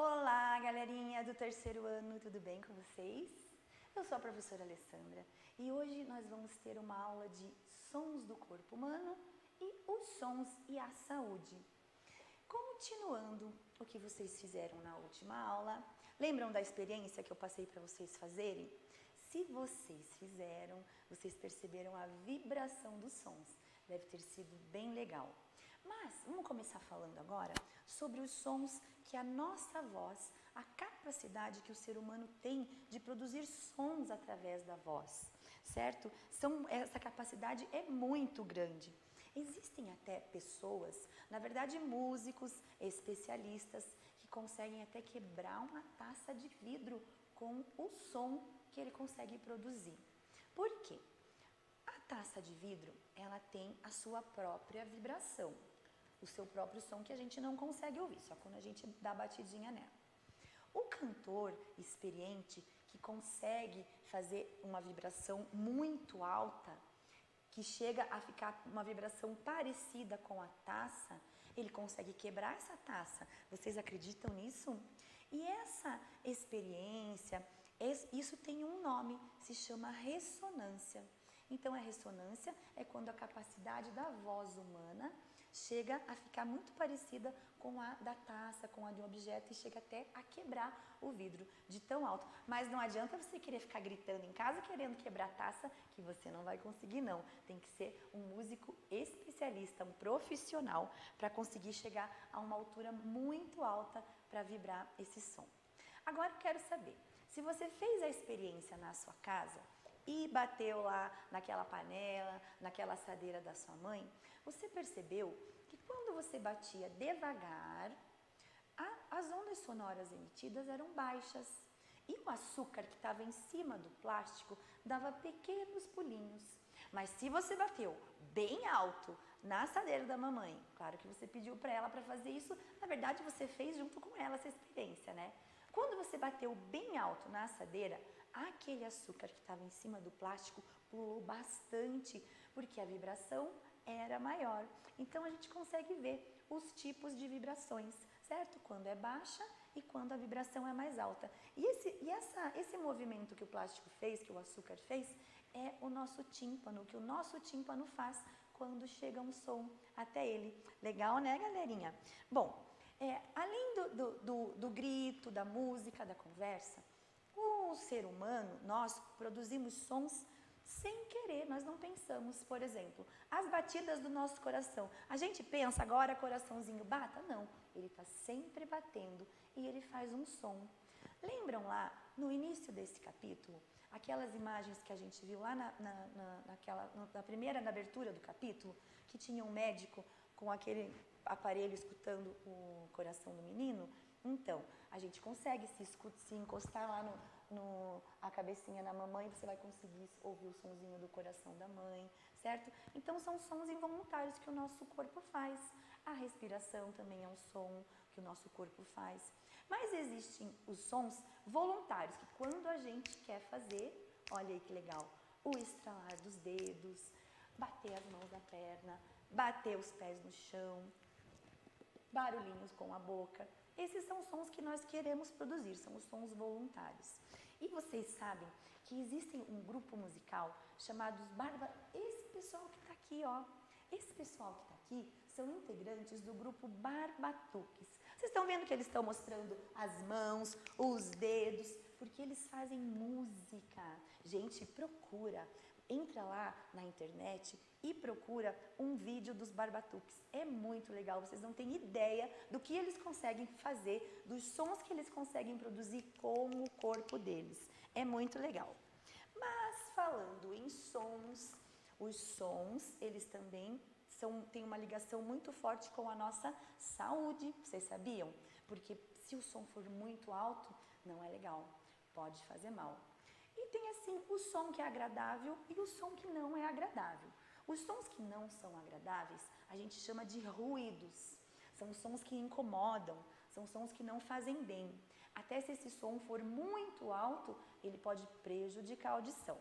Olá, galerinha do terceiro ano, tudo bem com vocês? Eu sou a professora Alessandra e hoje nós vamos ter uma aula de sons do corpo humano e os sons e a saúde. Continuando o que vocês fizeram na última aula, lembram da experiência que eu passei para vocês fazerem? Se vocês fizeram, vocês perceberam a vibração dos sons, deve ter sido bem legal. Mas vamos começar falando agora sobre os sons que a nossa voz, a capacidade que o ser humano tem de produzir sons através da voz, certo? Essa capacidade é muito grande. Existem até pessoas, na verdade músicos, especialistas, que conseguem até quebrar uma taça de vidro com o som que ele consegue produzir. Por quê? A taça de vidro, ela tem a sua própria vibração, o seu próprio som que a gente não consegue ouvir, só quando a gente dá batidinha nela. O cantor experiente que consegue fazer uma vibração muito alta, que chega a ficar uma vibração parecida com a taça, ele consegue quebrar essa taça. Vocês acreditam nisso? E essa experiência, isso tem um nome, se chama ressonância. Então, a ressonância é quando a capacidade da voz humana chega a ficar muito parecida com a da taça, com a de um objeto e chega até a quebrar o vidro de tão alto. Mas não adianta você querer ficar gritando em casa querendo quebrar a taça, que você não vai conseguir não. Tem que ser um músico especialista, um profissional, para conseguir chegar a uma altura muito alta para vibrar esse som. Agora eu quero saber, se você fez a experiência na sua casa e bateu lá naquela panela, naquela assadeira da sua mãe, você percebeu que quando você batia devagar, as ondas sonoras emitidas eram baixas e o açúcar que estava em cima do plástico dava pequenos pulinhos. Mas se você bateu bem alto na assadeira da mamãe, claro que você pediu para ela para fazer isso, na verdade você fez junto com ela essa experiência, né? Quando você bateu bem alto na assadeira, aquele açúcar que estava em cima do plástico pulou bastante, porque a vibração era maior. Então a gente consegue ver os tipos de vibrações, certo? Quando é baixa e quando a vibração é mais alta. E esse movimento que o plástico fez, que o açúcar fez, é o nosso tímpano, o que o nosso tímpano faz quando chega um som até ele. Legal, né, galerinha? Bom, além do grito, da música, da conversa, o ser humano, nós produzimos sons sem querer, nós não pensamos. Por exemplo, as batidas do nosso coração. A gente pensa agora, coraçãozinho, bata? Não, ele está sempre batendo e ele faz um som. Lembram lá, no início desse capítulo, aquelas imagens que a gente viu lá na primeira, na abertura do capítulo, que tinha um médico com aquele aparelho escutando o coração do menino? Então, a gente consegue se encostar lá a cabecinha na mamãe, você vai conseguir ouvir o sonzinho do coração da mãe, certo? Então, são sons involuntários que o nosso corpo faz. A respiração também é um som que o nosso corpo faz. Mas existem os sons voluntários, que quando a gente quer fazer, olha aí que legal, o estralar dos dedos, bater as mãos na perna, bater os pés no chão, barulhinhos com a boca. Esses são sons que nós queremos produzir, são os sons voluntários. E vocês sabem que existe um grupo musical chamado Esse pessoal que está aqui, ó. Esse pessoal que está aqui são integrantes do grupo Barbatuques. Vocês estão vendo que eles estão mostrando as mãos, os dedos, porque eles fazem música. Gente, procura. Entra lá na internet e procura um vídeo dos Barbatuques. É muito legal, vocês não têm ideia do que eles conseguem fazer, dos sons que eles conseguem produzir com o corpo deles. É muito legal. Mas falando em sons, os sons, eles também têm uma ligação muito forte com a nossa saúde, vocês sabiam? Porque se o som for muito alto, não é legal, pode fazer mal. E tem assim o som que é agradável e o som que não é agradável. Os sons que não são agradáveis, a gente chama de ruídos. São sons que incomodam, são sons que não fazem bem. Até se esse som for muito alto, ele pode prejudicar a audição.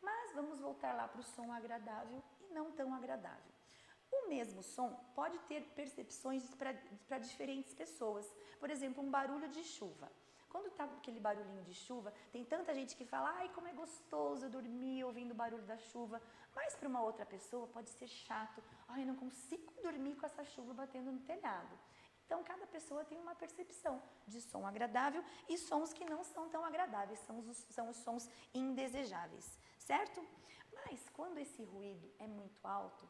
Mas vamos voltar lá para o som agradável e não tão agradável. O mesmo som pode ter percepções para diferentes pessoas. Por exemplo, um barulho de chuva. Quando está aquele barulhinho de chuva, tem tanta gente que fala, ai, como é gostoso dormir ouvindo o barulho da chuva. Mas para uma outra pessoa pode ser chato, ai, eu não consigo dormir com essa chuva batendo no telhado. Então, cada pessoa tem uma percepção de som agradável e sons que não são tão agradáveis, são os sons indesejáveis, certo? Mas, quando esse ruído é muito alto,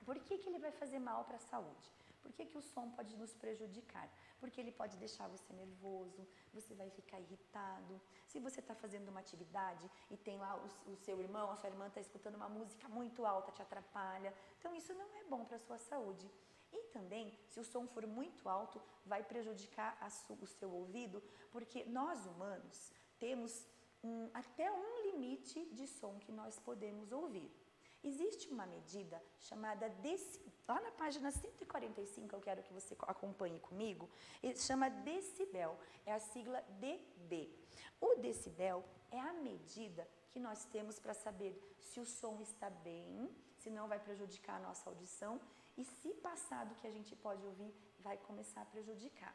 por que ele vai fazer mal para a saúde? Por que o som pode nos prejudicar? Porque ele pode deixar você nervoso, você vai ficar irritado. Se você está fazendo uma atividade e tem lá o seu irmão, a sua irmã está escutando uma música muito alta, te atrapalha. Então, isso não é bom para a sua saúde. E também, se o som for muito alto, vai prejudicar o seu ouvido, porque nós humanos temos até um limite de som que nós podemos ouvir. Existe uma medida chamada decibel, lá na página 145, eu quero que você acompanhe comigo, chama decibel, é a sigla dB. O decibel é a medida que nós temos para saber se o som está bem, se não vai prejudicar a nossa audição, e se passar do que a gente pode ouvir, vai começar a prejudicar.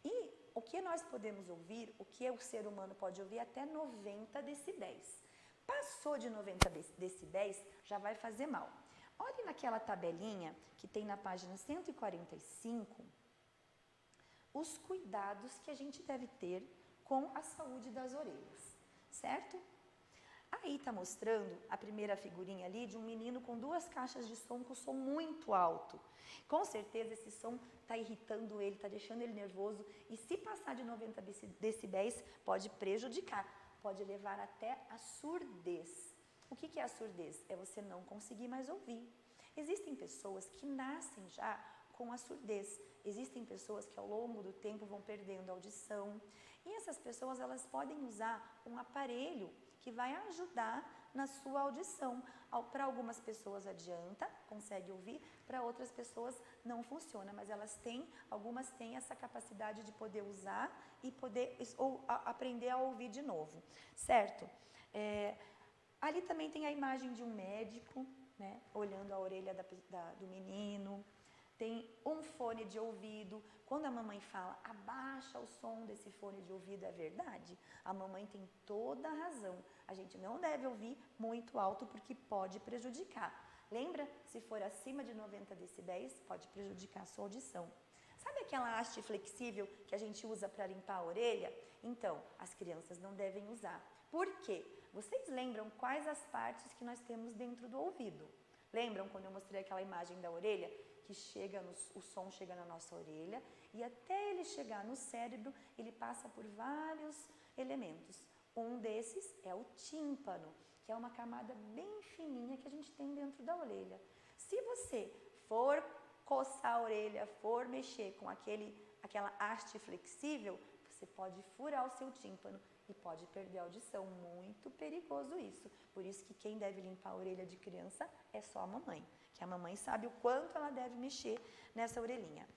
E o que nós podemos ouvir, o que o ser humano pode ouvir, até 90 decibéis. Passou de 90 decibéis, já vai fazer mal. Olhe naquela tabelinha que tem na página 145, os cuidados que a gente deve ter com a saúde das orelhas, certo? Aí está mostrando a primeira figurinha ali de um menino com 2 caixas de som com som muito alto. Com certeza esse som está irritando ele, está deixando ele nervoso e se passar de 90 decibéis pode prejudicar, pode levar até a surdez. O que é a surdez? É você não conseguir mais ouvir. Existem pessoas que nascem já com a surdez. Existem pessoas que ao longo do tempo vão perdendo a audição. E essas pessoas elas podem usar um aparelho que vai ajudar na sua audição. Para algumas pessoas adianta, consegue ouvir, para outras pessoas não funciona, mas algumas têm essa capacidade de poder usar e poder aprender a ouvir de novo, certo? Ali também tem a imagem de um médico, né, olhando a orelha do menino. Tem um fone de ouvido. Quando a mamãe fala, abaixa o som desse fone de ouvido, é verdade? A mamãe tem toda a razão. A gente não deve ouvir muito alto porque pode prejudicar. Lembra? Se for acima de 90 decibéis, pode prejudicar a sua audição. Sabe aquela haste flexível que a gente usa para limpar a orelha? Então, as crianças não devem usar. Por quê? Vocês lembram quais as partes que nós temos dentro do ouvido? Lembram quando eu mostrei aquela imagem da orelha? Que o som chega na nossa orelha e até ele chegar no cérebro, ele passa por vários elementos. Um desses é o tímpano, que é uma camada bem fininha que a gente tem dentro da orelha. Se você for coçar a orelha, for mexer com aquela haste flexível, você pode furar o seu tímpano e pode perder a audição. Muito perigoso isso. Por isso que quem deve limpar a orelha de criança é só a mamãe, que a mamãe sabe o quanto ela deve mexer nessa orelhinha.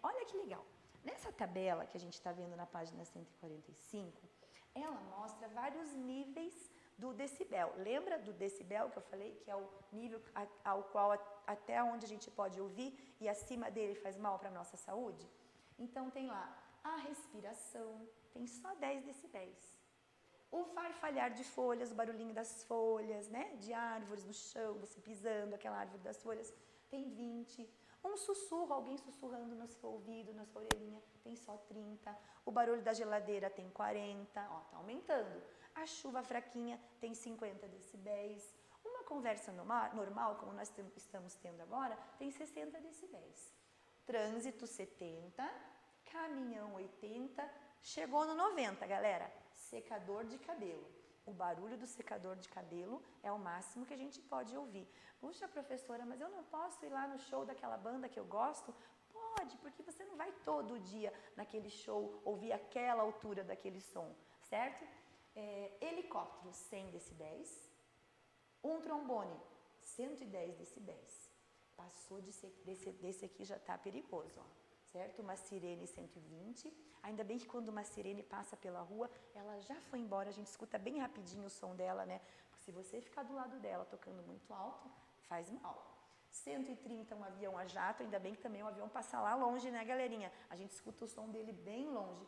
Olha que legal. Nessa tabela que a gente está vendo na página 145, ela mostra vários níveis do decibel. Lembra do decibel que eu falei, que é o nível ao qual até onde a gente pode ouvir e acima dele faz mal para a nossa saúde? Então tem lá a respiração, tem só 10 decibéis. O farfalhar de folhas, o barulhinho das folhas, né? De árvores no chão, você pisando, aquela árvore das folhas, tem 20. Um sussurro, alguém sussurrando no seu ouvido, na sua orelhinha, tem só 30. O barulho da geladeira tem 40, ó, tá aumentando. A chuva fraquinha tem 50 decibéis. Uma conversa normal, como nós estamos tendo agora, tem 60 decibéis. Trânsito 70, caminhão 80, chegou no 90, galera. Secador de cabelo. O barulho do secador de cabelo é o máximo que a gente pode ouvir. Puxa, professora, mas eu não posso ir lá no show daquela banda que eu gosto? Pode, porque você não vai todo dia naquele show ouvir aquela altura daquele som, certo? Helicóptero, 100 decibéis. Um trombone, 110 decibéis. Passou desse aqui já está perigoso, ó, certo? Uma sirene 120. Ainda bem que quando uma sirene passa pela rua, ela já foi embora, a gente escuta bem rapidinho o som dela, né? Porque se você ficar do lado dela tocando muito alto, faz mal. 130 um avião a jato, ainda bem que também o avião passa lá longe, né, galerinha? A gente escuta o som dele bem longe.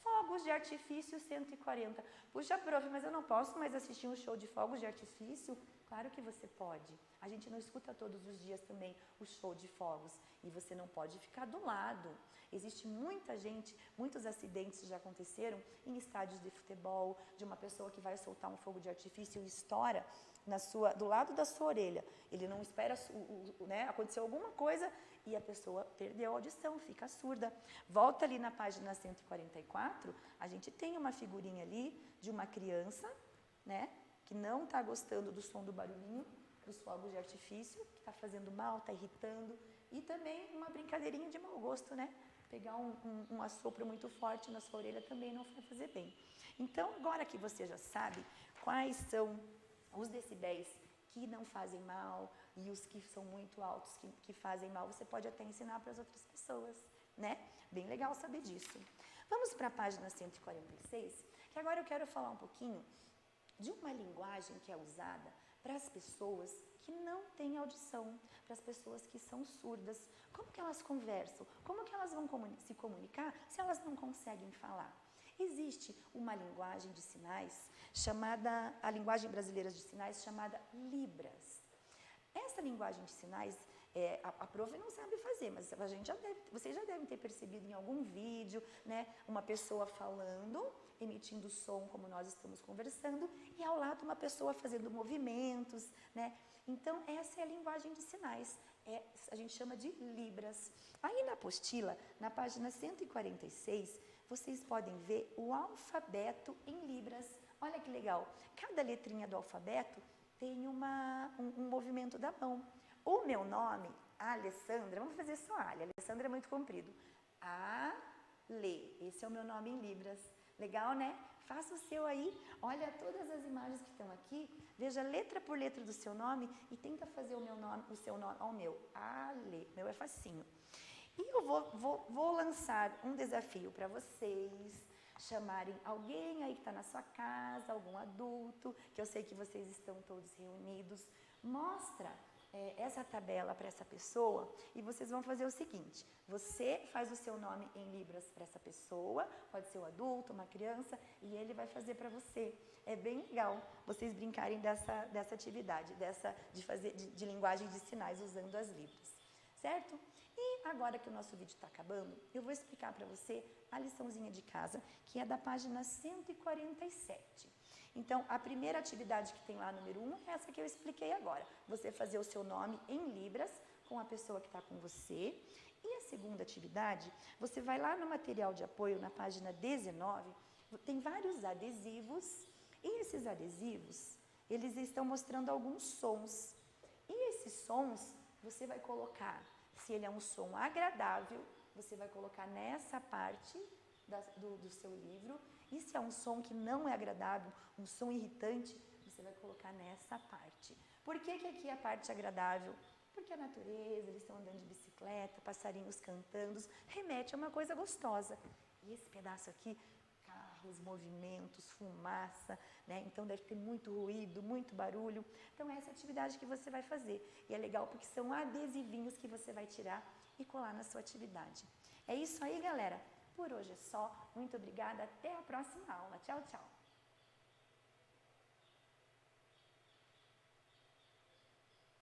Fogos de artifício, 140. Puxa, prof, mas eu não posso mais assistir um show de fogos de artifício? Claro que você pode. A gente não escuta todos os dias também o show de fogos. E você não pode ficar do lado. Existe muita gente, muitos acidentes já aconteceram em estádios de futebol, de uma pessoa que vai soltar um fogo de artifício e estoura do lado da sua orelha. Ele não espera, né, aconteceu alguma coisa e a pessoa perdeu a audição, fica surda. Volta ali na página 144, a gente tem uma figurinha ali de uma criança, né, que não está gostando do som do barulhinho, dos fogos de artifício, que está fazendo mal, está irritando, e também uma brincadeirinha de mau gosto, né? Pegar um assopro muito forte na sua orelha também não vai fazer bem. Então, agora que você já sabe quais são os decibéis que não fazem mal e os que são muito altos que fazem mal, você pode até ensinar para as outras pessoas, né? Bem legal saber disso. Vamos para a página 146, que agora eu quero falar um pouquinho de uma linguagem que é usada para as pessoas que não têm audição, para as pessoas que são surdas. Como que elas conversam? Como que elas vão se comunicar se elas não conseguem falar? Existe uma linguagem de sinais chamada, a linguagem brasileira de sinais chamada Libras. Essa linguagem de sinais, a prof não sabe fazer, mas vocês já devem ter percebido em algum vídeo, né, uma pessoa falando, emitindo som como nós estamos conversando, e ao lado uma pessoa fazendo movimentos, né? Então, essa é a linguagem de sinais, a gente chama de Libras. Aí na apostila, na página 146, vocês podem ver o alfabeto em Libras. Olha que legal, cada letrinha do alfabeto tem um movimento da mão. O meu nome, Alessandra, vamos fazer só A. Alessandra é muito comprido. Ale, esse é o meu nome em Libras. Legal, né? Faça o seu aí, olha todas as imagens que estão aqui, veja letra por letra do seu nome e tenta fazer o seu nome ao meu. Ale, meu é facinho. E eu vou lançar um desafio para vocês, chamarem alguém aí que está na sua casa, algum adulto, que eu sei que vocês estão todos reunidos. Mostra essa tabela para essa pessoa e vocês vão fazer o seguinte: você faz o seu nome em Libras para essa pessoa, pode ser um adulto, uma criança, e ele vai fazer para você. É bem legal vocês brincarem dessa atividade, de linguagem de sinais usando as Libras, certo? E agora que o nosso vídeo está acabando, eu vou explicar para você a liçãozinha de casa, que é da página 147. Então, a primeira atividade que tem lá, número 1, é essa que eu expliquei agora. Você fazer o seu nome em Libras com a pessoa que está com você. E a segunda atividade, você vai lá no material de apoio, na página 19, tem vários adesivos. E esses adesivos, eles estão mostrando alguns sons. E esses sons, você vai colocar, se ele é um som agradável, você vai colocar nessa parte do seu livro. E se é um som que não é agradável, um som irritante, você vai colocar nessa parte. Por que aqui é a parte agradável? Porque a natureza, eles estão andando de bicicleta, passarinhos cantando, remete a uma coisa gostosa. E esse pedaço aqui, carros, movimentos, fumaça, né? Então deve ter muito ruído, muito barulho. Então essa é a atividade que você vai fazer. E é legal porque são adesivinhos que você vai tirar e colar na sua atividade. É isso aí, galera. Por hoje é só. Muito obrigada. Até a próxima aula. Tchau, tchau.